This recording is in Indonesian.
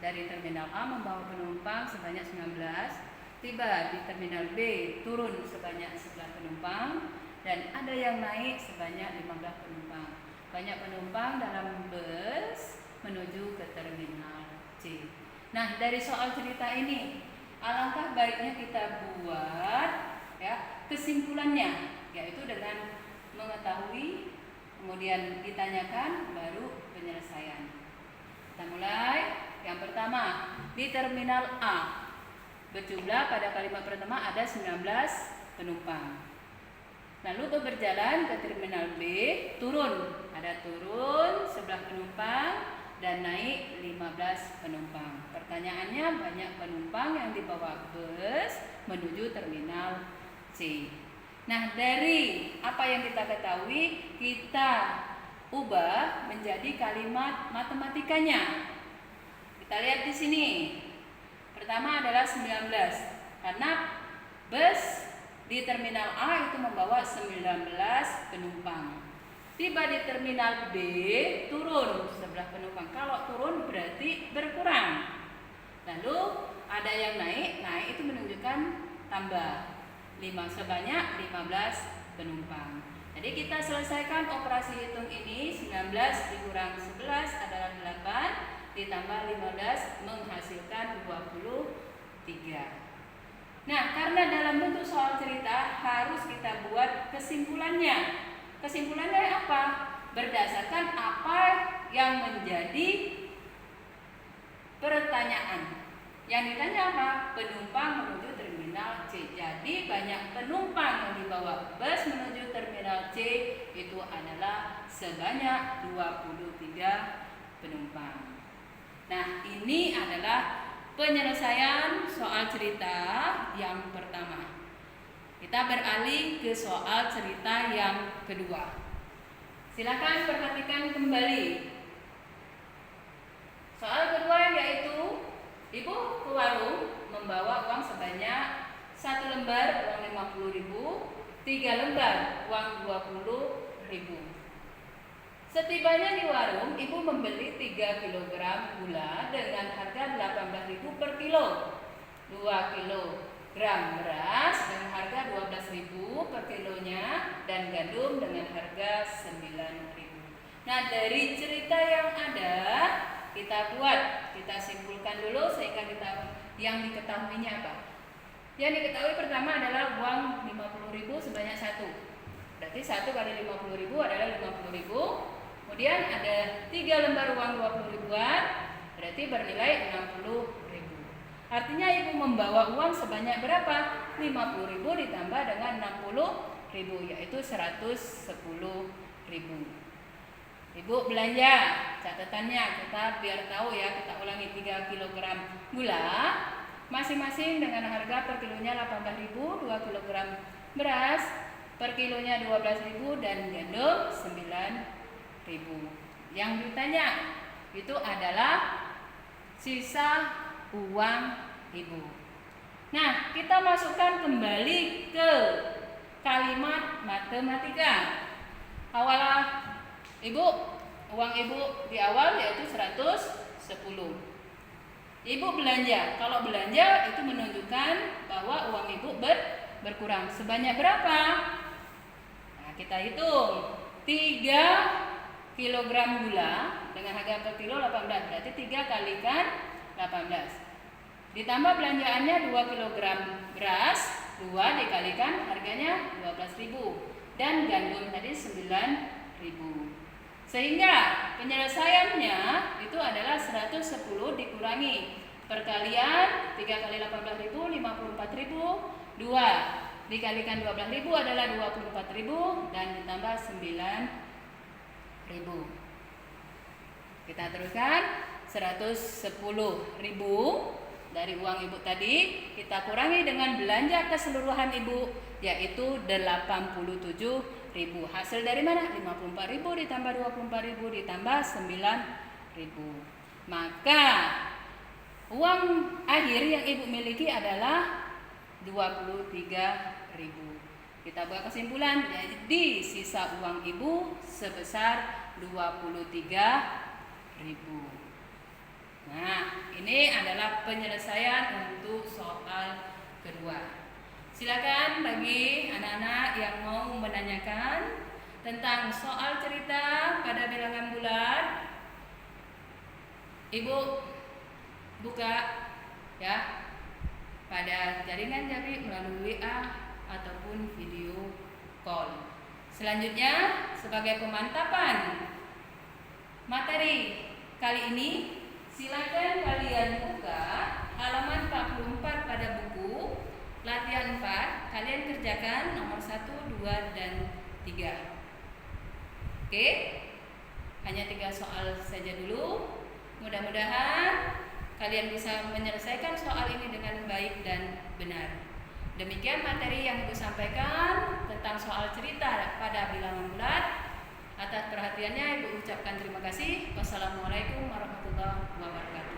dari terminal A membawa penumpang sebanyak 19, tiba di terminal B turun sebanyak 11 penumpang, dan ada yang naik sebanyak 15 penumpang. Banyak penumpang dalam bus menuju ke terminal C. Nah, dari soal cerita ini, alangkah baiknya kita buat ya kesimpulannya, yaitu dengan mengetahui, kemudian ditanyakan, baru penyelesaian. Kita mulai. Yang pertama, di terminal A berjumlah pada kalimat pertama ada 19 penumpang. Lalu untuk berjalan ke terminal B, turun. Ada turun 11 penumpang dan naik 15 penumpang. Pertanyaannya, banyak penumpang yang dibawa bus menuju terminal C. Nah, dari apa yang kita ketahui, kita ubah menjadi kalimat matematikanya. Kita lihat di sini. Pertama adalah 19, karena bus di terminal A itu membawa 19 penumpang. Tiba di terminal B, turun 11 penumpang. Kalau turun berarti berkurang. Lalu ada yang naik itu menunjukkan tambah 5, sebanyak 15 penumpang. Jadi kita selesaikan operasi hitung ini. 19 dikurang 11 adalah 8, ditambah 15 menghasilkan 23. Nah, karena dalam bentuk soal cerita harus kita buat kesimpulannya. Kesimpulannya apa? Berdasarkan apa yang menjadi pertanyaan. Yang ditanya apa? Penumpang menuju terminal C. Jadi banyak penumpang yang dibawa bus menuju terminal C itu adalah sebanyak 23 penumpang. Nah, ini adalah penyelesaian soal cerita yang pertama. Kita beralih ke soal cerita yang kedua. Silakan perhatikan kembali. Soal kedua yaitu, ibu ke warung membawa uang sebanyak 1 lembar uang 50.000, 3 lembar uang 20.000. Setibanya di warung, ibu membeli 3 kg gula dengan harga 18.000 per kilo, 2 kg beras dengan harga 12.000 per kilonya, dan gandum dengan harga 9.000. Nah, dari cerita yang ada kita buat, kita simpulkan dulu sehingga kita yang diketahuinya apa. Yang diketahui pertama adalah uang 50.000 sebanyak 1. Berarti 1 kali 50.000 adalah 50.000. Kemudian ada 3 lembar uang 20 ribuan, berarti bernilai 60.000. Artinya ibu membawa uang sebanyak berapa? 50.000 ditambah dengan 60.000, yaitu 110.000. Ibu belanja, catatannya kita biar tahu ya, kita ulangi. 3 kg gula masing-masing dengan harga per kilonya 18.000, 2 kg beras per kilonya 12.000, dan gandum 9.000. Yang ditanya itu adalah sisa uang ibu. Nah, kita masukkan kembali ke kalimat matematika. Awalah ibu, uang ibu di awal yaitu 110. Ibu belanja. Kalau belanja itu menunjukkan bahwa uang ibu berkurang. Sebanyak berapa? Nah, kita hitung. 3 kilogram gula dengan harga per kilo 18, berarti 3 kalikan 18. Ditambah belanjaannya 2 kilogram beras, 2 dikalikan harganya 12.000, dan gandum tadi 9.000. Sehingga penyelesaiannya itu adalah 110 dikurangi perkalian 3 kali 18.000 54.000, 2 dikalikan 12.000 adalah 24.000, dan ditambah 9.000. Kita teruskan. 110.000 dari uang ibu tadi kita kurangi dengan belanja keseluruhan ibu, yaitu 87.000. Hasil dari mana? 54.000 ditambah 24.000 ditambah 9.000. Maka uang akhir yang ibu miliki adalah 23.000. Kita buat kesimpulan, jadi sisa uang ibu sebesar 23.000. Nah, ini ini adalah penyelesaian untuk soal kedua. Silakan bagi anak-anak yang mau menanyakan tentang soal cerita pada bilangan bulat, Ibu buka ya pada jaringan Jabi melalui WA ataupun video call. Selanjutnya sebagai pemantapan materi kali ini, silakan kalian buka halaman 44 pada buku latihan 4. Kalian kerjakan nomor 1, 2, dan 3. Oke, hanya 3 soal saja dulu. Mudah-mudahan kalian bisa menyelesaikan soal ini dengan baik dan benar. Demikian materi yang Ibu sampaikan tentang soal cerita pada bilangan bulat. Atas perhatiannya Ibu ucapkan terima kasih. Wassalamualaikum warahmatullahi wabarakatuh.